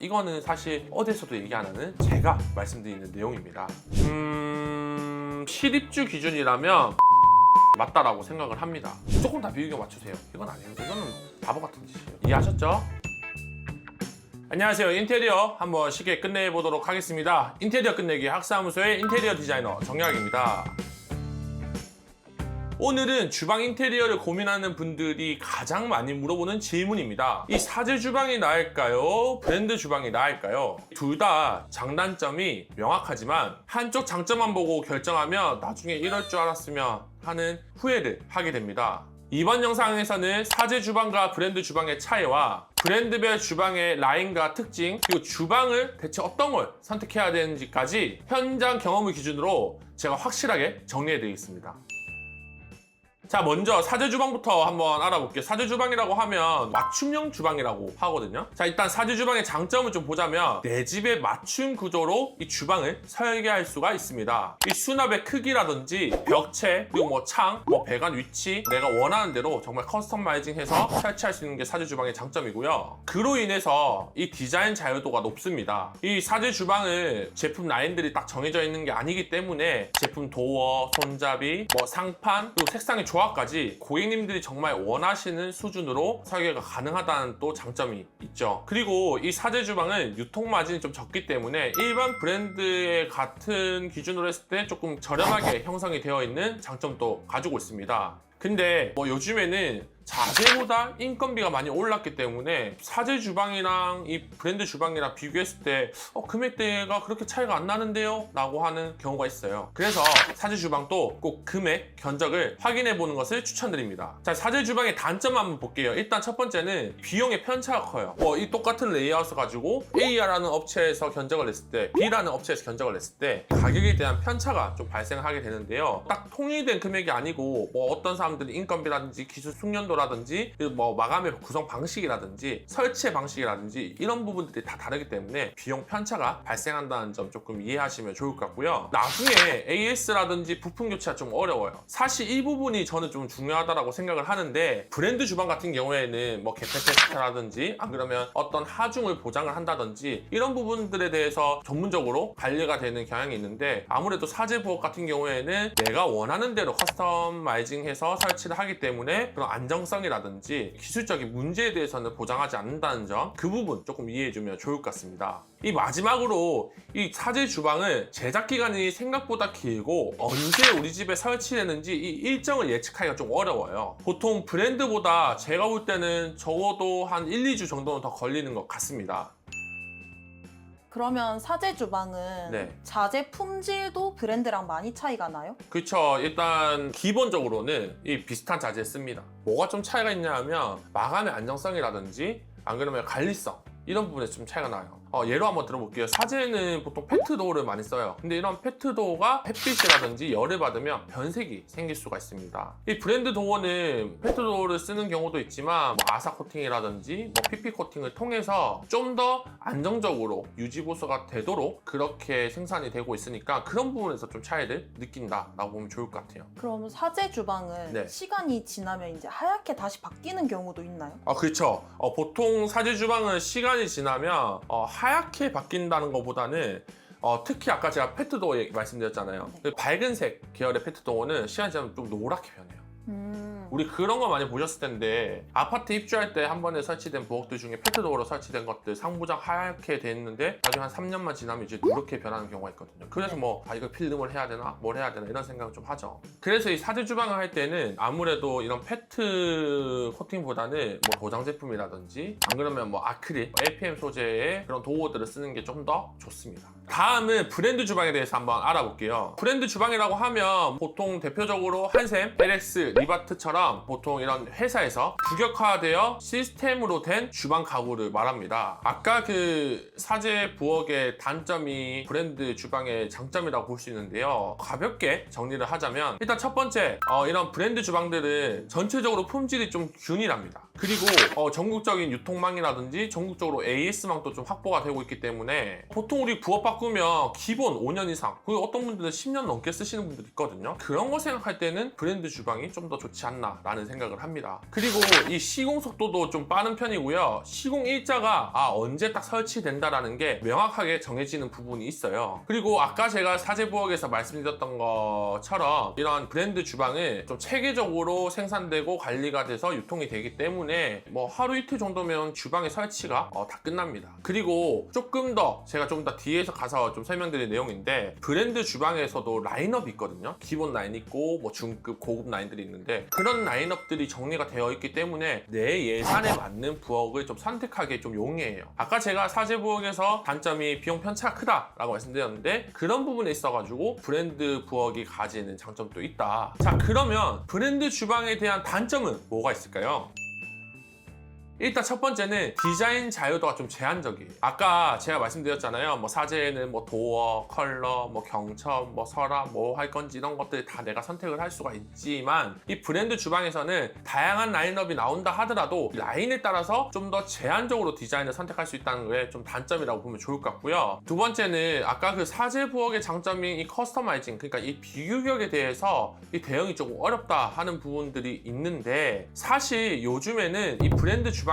이거는 사실 어디서도 얘기 안 하는 제가 말씀드리는 내용입니다. 실입주 기준이라면 맞다라고 생각을 합니다. 조금 다 비교가 맞추세요. 이건 아니에요. 이거는 바보 같은 짓이에요. 이해하셨죠? 안녕하세요. 인테리어 한번 쉽게 끝내보도록 하겠습니다. 인테리어 끝내기 학사무소의 인테리어 디자이너 정약입니다. 오늘은 주방 인테리어를 고민하는 분들이 가장 많이 물어보는 질문입니다. 이 사제 주방이 나을까요? 브랜드 주방이 나을까요? 둘 다 장단점이 명확하지만 한쪽 장점만 보고 결정하면 나중에 이럴 줄 알았으면 하는 후회를 하게 됩니다. 이번 영상에서는 사제 주방과 브랜드 주방의 차이와 브랜드별 주방의 라인과 특징, 그리고 주방을 대체 어떤 걸 선택해야 되는지까지 현장 경험을 기준으로 제가 확실하게 정리해 드리겠습니다. 자, 먼저 사제 주방부터 한번 알아볼게요. 사제 주방이라고 하면 맞춤형 주방이라고 하거든요. 자, 일단 사제 주방의 장점을 좀 보자면 내 집에 맞춤 구조로 이 주방을 설계할 수가 있습니다. 이 수납의 크기라든지 벽체, 그리고 뭐 창, 배관 위치 내가 원하는 대로 정말 커스터마이징해서 설치할 수 있는 게 사제 주방의 장점이고요. 그로 인해서 이 디자인 자유도가 높습니다. 이 사제 주방을 제품 라인들이 딱 정해져 있는 게 아니기 때문에 제품 도어, 손잡이, 상판, 그리고 색상의 조합까지 고객님들이 정말 원하시는 수준으로 설계가 가능하다는 또 장점이 있죠. 그리고 이 사제 주방은 유통 마진이 좀 적기 때문에 일반 브랜드의 같은 기준으로 했을 때 조금 저렴하게 형성이 되어 있는 장점도 가지고 있습니다. 근데 요즘에는 자재보다 인건비가 많이 올랐기 때문에 사제 주방이랑 이 브랜드 주방이랑 비교했을 때 금액대가 그렇게 차이가 안 나는데요? 라고 하는 경우가 있어요. 그래서 사제 주방도 꼭 금액 견적을 확인해 보는 것을 추천드립니다. 자, 사제 주방의 단점 한번 볼게요. 일단 첫 번째는 비용의 편차가 커요. 이 똑같은 레이아웃을 가지고 A라는 업체에서 견적을 냈을 때 B라는 업체에서 견적을 냈을 때 가격에 대한 편차가 좀 발생하게 되는데요. 딱 통일된 금액이 아니고 어떤 사람들이 인건비라든지 기술 숙련도 라든지 마감의 구성 방식이라든지 설치 방식이라든지 이런 부분들이 다 다르기 때문에 비용 편차가 발생한다는 점 조금 이해하시면 좋을 것 같고요. 나중에 AS라든지 부품 교체가 좀 어려워요. 사실 이 부분이 저는 좀 중요하다고 생각을 하는데 브랜드 주방 같은 경우에는 개폐 테스트라든지 안 그러면 어떤 하중을 보장을 한다든지 이런 부분들에 대해서 전문적으로 관리가 되는 경향이 있는데 아무래도 사제 부엌 같은 경우에는 내가 원하는 대로 커스터마이징해서 설치를 하기 때문에 그런 안정성이라든지 기술적인 문제에 대해서는 보장하지 않는다는 점, 그 부분 조금 이해해주면 좋을 것 같습니다. 이 마지막으로 이 사제 주방을 제작 기간이 생각보다 길고 언제 우리 집에 설치되는지 이 일정을 예측하기가 좀 어려워요. 보통 브랜드보다 제가 볼 때는 적어도 한 1, 2주 정도는 더 걸리는 것 같습니다. 그러면 사제 주방은 자재 품질도 브랜드랑 많이 차이가 나요? 그렇죠. 일단 기본적으로는 이 비슷한 자재 씁니다. 뭐가 좀 차이가 있냐 하면 마감의 안정성이라든지 안 그러면 관리성 이런 부분에 좀 차이가 나요. 예로 한번 들어볼게요. 사제는 보통 페트도어를 많이 써요. 근데 이런 페트도어가 햇빛이라든지 열을 받으면 변색이 생길 수가 있습니다. 이 브랜드 도어는 페트도어를 쓰는 경우도 있지만 아사 코팅이라든지 PP 코팅을 통해서 좀 더 안정적으로 유지 보수가 되도록 그렇게 생산이 되고 있으니까 그런 부분에서 좀 차이를 느낀다라고 보면 좋을 것 같아요. 그럼 사제 주방은 시간이 지나면 이제 하얗게 다시 바뀌는 경우도 있나요? 그렇죠. 보통 사제 주방은 시간이 지나면 하얗게 바뀐다는 것보다는 특히 아까 제가 페트도어 말씀드렸잖아요. 밝은색 계열의 페트도어는 시간이 지나면 좀 노랗게 변해요. 우리 그런 거 많이 보셨을 텐데 아파트 입주할 때 한 번에 설치된 부엌들 중에 페트도어로 설치된 것들 상부장 하얗게 돼 있는데 나중에 한 3년만 지나면 이제 누렇게 변하는 경우가 있거든요. 그래서 이거 필름을 해야 되나 뭘 해야 되나 이런 생각을 좀 하죠. 그래서 이 사제 주방을 할 때는 아무래도 이런 페트 코팅보다는 도장 제품이라든지 안 그러면 아크릴, LPM 소재의 그런 도어들을 쓰는 게 좀 더 좋습니다. 다음은 브랜드 주방에 대해서 한번 알아볼게요. 브랜드 주방이라고 하면 보통 대표적으로 한샘, LX, 리바트처럼 보통 이런 회사에서 규격화되어 시스템으로 된 주방 가구를 말합니다. 아까 그 사제 부엌의 단점이 브랜드 주방의 장점이라고 볼 수 있는데요. 가볍게 정리를 하자면 일단 첫 번째, 이런 브랜드 주방들은 전체적으로 품질이 좀 균일합니다. 그리고 전국적인 유통망이라든지 전국적으로 AS망도 좀 확보가 되고 있기 때문에 보통 우리 부업 바꾸면 기본 5년 이상, 그리고 어떤 분들은 10년 넘게 쓰시는 분들이 있거든요. 그런 거 생각할 때는 브랜드 주방이 좀 더 좋지 않나 라는 생각을 합니다. 그리고 이 시공 속도도 좀 빠른 편이고요. 시공 일자가 언제 딱 설치된다라는 게 명확하게 정해지는 부분이 있어요. 그리고 아까 제가 사제부엌에서 말씀드렸던 것처럼 이런 브랜드 주방을 좀 체계적으로 생산되고 관리가 돼서 유통이 되기 때문에 뭐 하루 이틀 정도면 주방의 설치가 다 끝납니다. 그리고 조금 더 제가 좀 더 뒤에서 가서 좀 설명드릴 내용인데, 브랜드 주방에서도 라인업이 있거든요. 기본 라인 있고 뭐 중급, 고급 라인들이 있는데, 그런 라인업들이 정리가 되어 있기 때문에 내 예산에 맞는 부엌을 좀 선택하기에 좀 용이해요. 아까 제가 사제부엌에서 단점이 비용 편차가 크다라고 말씀드렸는데, 그런 부분에 있어가지고 브랜드 부엌이 가지는 장점도 있다. 자, 그러면 브랜드 주방에 대한 단점은 뭐가 있을까요? 일단 첫 번째는 디자인 자유도가 좀 제한적이에요. 아까 제가 말씀드렸잖아요. 뭐 사제에는 뭐 도어, 컬러, 뭐 경첩, 뭐 서랍, 뭐 할 건지 이런 것들 다 내가 선택을 할 수가 있지만, 이 브랜드 주방에서는 다양한 라인업이 나온다 하더라도 라인에 따라서 좀 더 제한적으로 디자인을 선택할 수 있다는 게 좀 단점이라고 보면 좋을 것 같고요. 두 번째는 아까 그 사제 부엌의 장점인 이 커스터마이징, 그러니까 이 비규격에 대해서 이 대응이 조금 어렵다 하는 부분들이 있는데, 사실 요즘에는 이 브랜드 주방에서도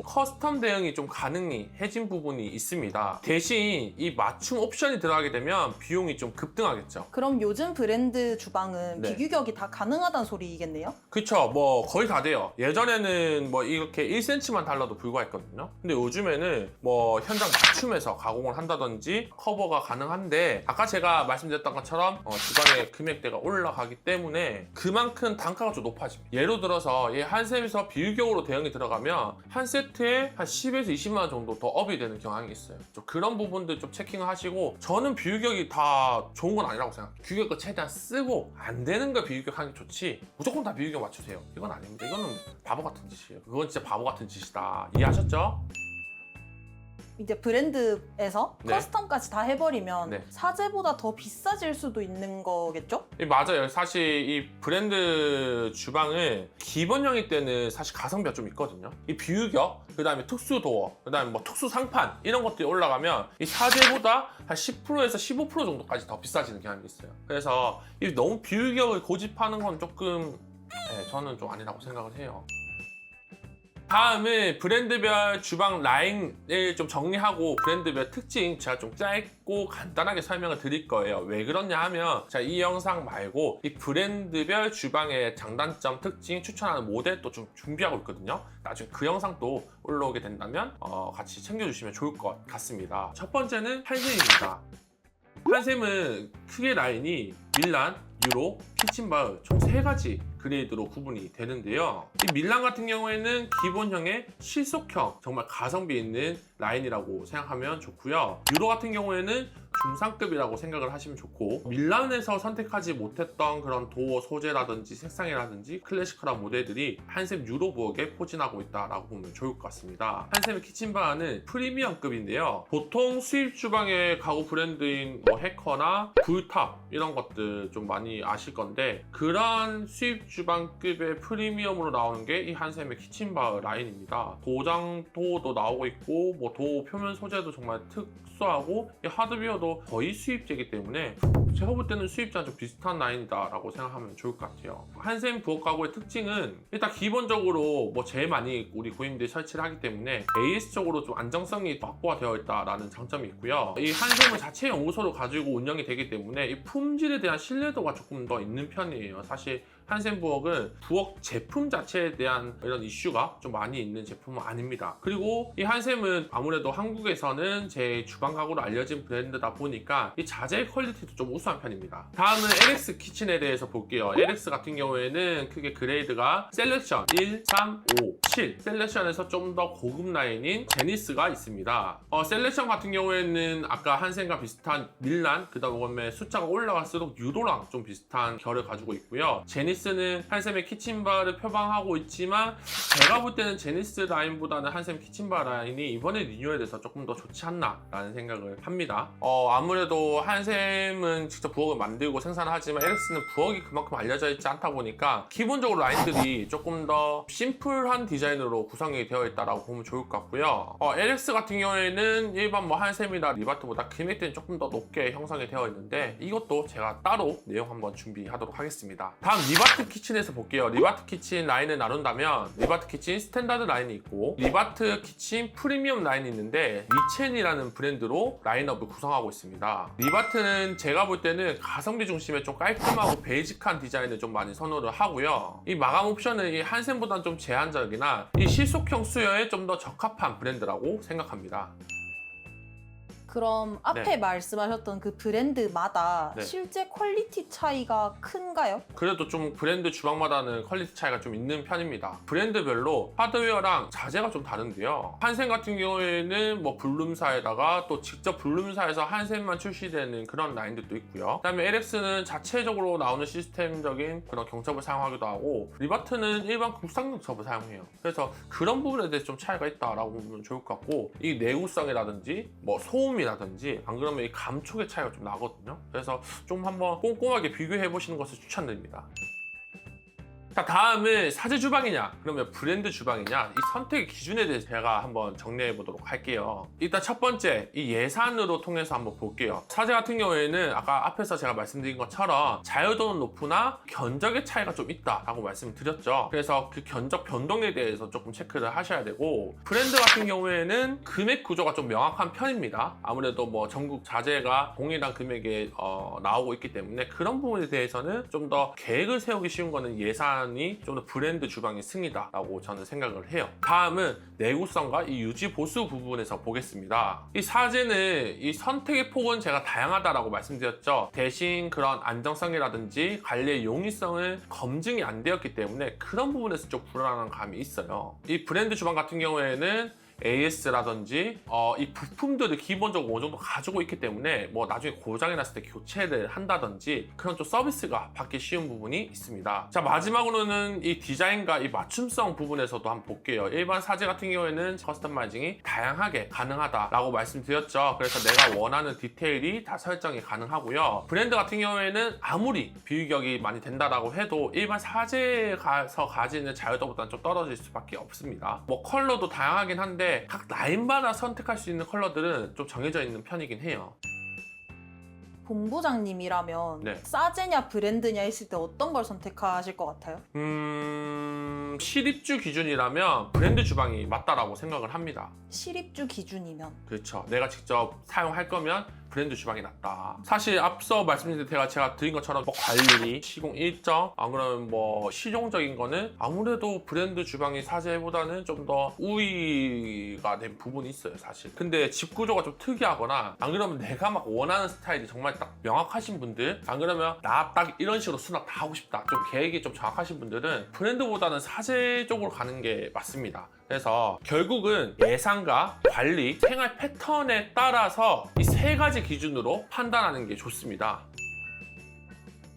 커스텀 대응이 좀 가능해진 부분이 있습니다. 대신 이 맞춤 옵션이 들어가게 되면 비용이 좀 급등하겠죠. 그럼 요즘 브랜드 주방은 네. 비규격이 다 가능하다는 소리겠네요? 그쵸, 뭐 거의 다 돼요. 예전에는 뭐 이렇게 1cm만 달라도 불과했거든요. 근데 요즘에는 뭐 현장 맞춤해서 가공을 한다든지 커버가 가능한데, 아까 제가 말씀드렸던 것처럼 주방의 금액대가 올라가기 때문에 그만큼 단가가 좀 높아집니다. 예를 들어서 이 한샘에서 비규격으로 대응이 들어가면 한 세트에 한 10에서 20만 원 정도 더 업이 되는 경향이 있어요. 좀 그런 부분들 좀 체킹을 하시고, 저는 비규격이 다 좋은 건 아니라고 생각해요. 규격을 최대한 쓰고 안 되는 걸 비규격 하는 게 좋지, 무조건 다 비규격 맞추세요, 이건 아닙니다. 이거는 바보 같은 짓이에요. 그건 진짜 바보 같은 짓이다. 이해하셨죠? 이제 브랜드에서 네. 커스텀까지 다 해버리면 네. 사제보다 더 비싸질 수도 있는 거겠죠? 맞아요. 사실 이 브랜드 주방은 기본형일 때는 사실 가성비가 좀 있거든요. 이 비유격, 그 다음에 특수 도어, 그 다음에 뭐 특수 상판 이런 것들이 올라가면 이 사제보다 한 10%에서 15% 정도까지 더 비싸지는 경향이 있어요. 그래서 이 너무 비유격을 고집하는 건 조금 저는 좀 아니라고 생각을 해요. 다음은 브랜드별 주방 라인을 좀 정리하고 브랜드별 특징 제가 좀 짧고 간단하게 설명을 드릴 거예요. 왜 그러냐 하면, 제가 이 영상 말고 이 브랜드별 주방의 장단점, 특징 추천하는 모델도 좀 준비하고 있거든요. 나중에 그 영상도 올라오게 된다면 같이 챙겨주시면 좋을 것 같습니다. 첫 번째는 한샘입니다. 한샘은 크게 라인이 밀란, 유로, 키친바울 총 3가지 그레이드로 구분이 되는데요. 이 밀란 같은 경우에는 기본형의 실속형, 정말 가성비 있는 라인이라고 생각하면 좋고요. 유로 같은 경우에는 중상급이라고 생각을 하시면 좋고, 밀란에서 선택하지 못했던 그런 도어 소재라든지 색상이라든지 클래시컬한 모델들이 한샘 유로 부엌에 포진하고 있다라고 보면 좋을 것 같습니다. 한샘의 키친바는 프리미엄급인데요. 보통 수입 주방의 가구 브랜드인 뭐 해커나 굴탑 이런 것들 좀 많이 아실 건데, 그런 수입 주방급의 프리미엄으로 나오는 게 이 한샘의 키친바 라인입니다. 도장 도어도 나오고 있고, 뭐 도어 표면 소재도 정말 특수하고, 이 하드웨어도 거의 수입제이기 때문에 제가 볼 때는 수입자랑 좀 비슷한 라인이다라고 생각하면 좋을 것 같아요. 한샘 부엌 가구의 특징은 일단 기본적으로 뭐 제일 많이 우리 고객님들이 설치를 하기 때문에 AS적으로 좀 안정성이 확보가 되어 있다라는 장점이 있고요. 이 한샘은 자체 연구소를 가지고 운영이 되기 때문에 이 품질에 대한 신뢰도가 조금 더 있는 편이에요. 사실 한샘 부엌은 부엌 제품 자체에 대한 이런 이슈가 좀 많이 있는 제품은 아닙니다. 그리고 이 한샘은 아무래도 한국에서는 제 주방 가구로 알려진 브랜드다 보니까 이 자재 퀄리티도 좀 우수한 편입니다. 다음은 LX 키친에 대해서 볼게요. LX 같은 경우에는 크게 그레이드가 셀렉션 1, 3, 5, 7 셀렉션에서 좀 더 고급 라인인 제니스가 있습니다. 셀렉션 같은 경우에는 아까 한샘과 비슷한 밀란, 그 다음에 숫자가 올라갈수록 유로랑 좀 비슷한 결을 가지고 있고요. 제니스 쓰는 한샘의 키친바를 표방하고 있지만 제가 볼 때는 제니스 라인보다는 한샘 키친바 라인이 이번에 리뉴얼돼서 조금 더 좋지 않나라는 생각을 합니다. 아무래도 한샘은 직접 부엌을 만들고 생산하지만 LX는 부엌이 그만큼 알려져 있지 않다 보니까 기본적으로 라인들이 조금 더 심플한 디자인으로 구성이 되어 있다고 보면 좋을 것 같고요. LX 같은 경우에는 일반 뭐 한샘이나 리바트보다 금액대는 조금 더 높게 형성이 되어 있는데 이것도 제가 따로 내용 한번 준비하도록 하겠습니다. 다음 리바트 키친에서 볼게요. 리바트 키친 라인을 나눈다면 리바트 키친 스탠다드 라인이 있고 리바트 키친 프리미엄 라인이 있는데 리첸이라는 브랜드로 라인업을 구성하고 있습니다. 리바트는 제가 볼 때는 가성비 중심의 좀 깔끔하고 베이직한 디자인을 좀 많이 선호를 하고요. 이 마감 옵션은 이 한샘보다는 좀 제한적이나 이 실속형 수요에 좀 더 적합한 브랜드라고 생각합니다. 그럼 앞에 말씀하셨던 그 브랜드마다 네. 실제 퀄리티 차이가 큰가요? 그래도 좀 브랜드 주방마다는 퀄리티 차이가 좀 있는 편입니다. 브랜드별로 하드웨어랑 자재가 좀 다른데요. 한샘 같은 경우에는 뭐 블룸사에다가 또 직접 블룸사에서 한샘만 출시되는 그런 라인들도 있고요. 그다음에 LX는 자체적으로 나오는 시스템적인 그런 경첩을 사용하기도 하고 리바트는 일반 국산 경첩을 사용해요. 그래서 그런 부분에 대해서 좀 차이가 있다라고 보면 좋을 것 같고 이 내구성이라든지 뭐 소음이라든지 안 그러면 이 감촉의 차이가 좀 나거든요. 그래서 좀 한번 꼼꼼하게 비교해 보시는 것을 추천드립니다. 자, 다음은 사제 주방이냐 그러면 브랜드 주방이냐 이 선택의 기준에 대해서 제가 한번 정리해 보도록 할게요. 일단 첫 번째 이 예산으로 통해서 한번 볼게요. 사제 같은 경우에는 아까 앞에서 제가 말씀드린 것처럼 자유도는 높으나 견적의 차이가 좀 있다라고 말씀드렸죠. 그래서 그 견적 변동에 대해서 조금 체크를 하셔야 되고 브랜드 같은 경우에는 금액 구조가 좀 명확한 편입니다. 아무래도 뭐 전국 자재가 동일한 금액에 나오고 있기 때문에 그런 부분에 대해서는 좀 더 계획을 세우기 쉬운 거는 예산 좀 더 브랜드 주방의 승이다라고 저는 생각을 해요. 다음은 내구성과 이 유지 보수 부분에서 보겠습니다. 이 사제는 이 선택의 폭은 제가 다양하다라고 말씀드렸죠. 대신 그런 안정성이라든지 관리의 용이성은 검증이 안 되었기 때문에 그런 부분에서 좀 불안한 감이 있어요. 이 브랜드 주방 같은 경우에는 AS라든지 이 부품들을 기본적으로 어느 정도 가지고 있기 때문에 뭐 나중에 고장이 났을 때 교체를 한다든지 그런 좀 서비스가 받기 쉬운 부분이 있습니다. 자, 마지막으로는 이 디자인과 이 맞춤성 부분에서도 한번 볼게요. 일반 사제 같은 경우에는 커스터마이징이 다양하게 가능하다라고 말씀드렸죠. 그래서 내가 원하는 디테일이 다 설정이 가능하고요. 브랜드 같은 경우에는 아무리 비교격이 많이 된다라고 해도 일반 사제에서 가지는 자유도보다는 좀 떨어질 수밖에 없습니다. 뭐 컬러도 다양하긴 한데 각 라인마다 선택할 수 있는 컬러들은 좀 정해져 있는 편이긴 해요. 본부장님이라면 네. 사제냐 브랜드냐 했을 때 어떤 걸 선택하실 것 같아요? 실입주 기준이라면 브랜드 주방이 맞다라고 생각을 합니다. 실입주 기준이면 그렇죠. 내가 직접 사용할 거면 브랜드 주방이 낫다. 사실 앞서 말씀드린 제가 드린 것처럼 뭐 관리, 시공 일정, 안 그러면 뭐 실용적인 거는 아무래도 브랜드 주방이 사제보다는 좀 더 우위가 된 부분이 있어요, 사실. 근데 집 구조가 좀 특이하거나 안 그러면 내가 막 원하는 스타일이 정말 딱 명확하신 분들, 안 그러면 나 딱 이런 식으로 수납 다 하고 싶다. 좀 계획이 좀 정확하신 분들은 브랜드보다는 사제 쪽으로 가는 게 맞습니다. 그래서 결국은 예산과 관리, 생활 패턴에 따라서 이 세 가지 기준으로 판단하는 게 좋습니다.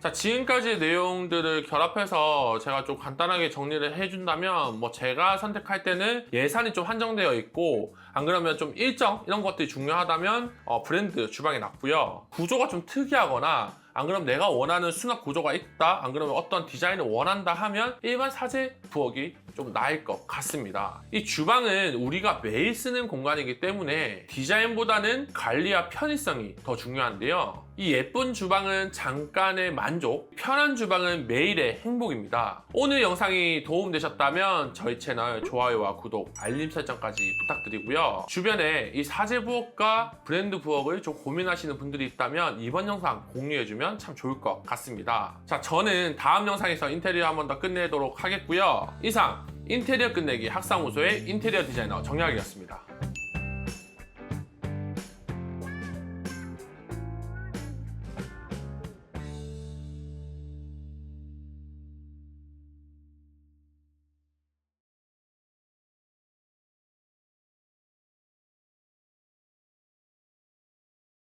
자, 지금까지의 내용들을 결합해서 제가 좀 간단하게 정리를 해준다면 뭐 제가 선택할 때는 예산이 좀 한정되어 있고 안 그러면 좀 일정 이런 것들이 중요하다면 브랜드 주방이 낫고요. 구조가 좀 특이하거나 안 그러면 내가 원하는 수납 구조가 있다, 안 그러면 어떤 디자인을 원한다 하면 일반 사제 부엌이 좀 나을 것 같습니다. 이 주방은 우리가 매일 쓰는 공간이기 때문에 디자인보다는 관리와 편의성이 더 중요한데요. 이 예쁜 주방은 잠깐의 만족, 편한 주방은 매일의 행복입니다. 오늘 영상이 도움되셨다면 저희 채널 좋아요와 구독, 알림 설정까지 부탁드리고요. 주변에 이 사제 부엌과 브랜드 부엌을 좀 고민하시는 분들이 있다면 이번 영상 공유해주면 참 좋을 것 같습니다. 자, 저는 다음 영상에서 인테리어 한 번 더 끝내도록 하겠고요. 이상 인테리어 끝내기 학사무소의 인테리어 디자이너 정약이었습니다.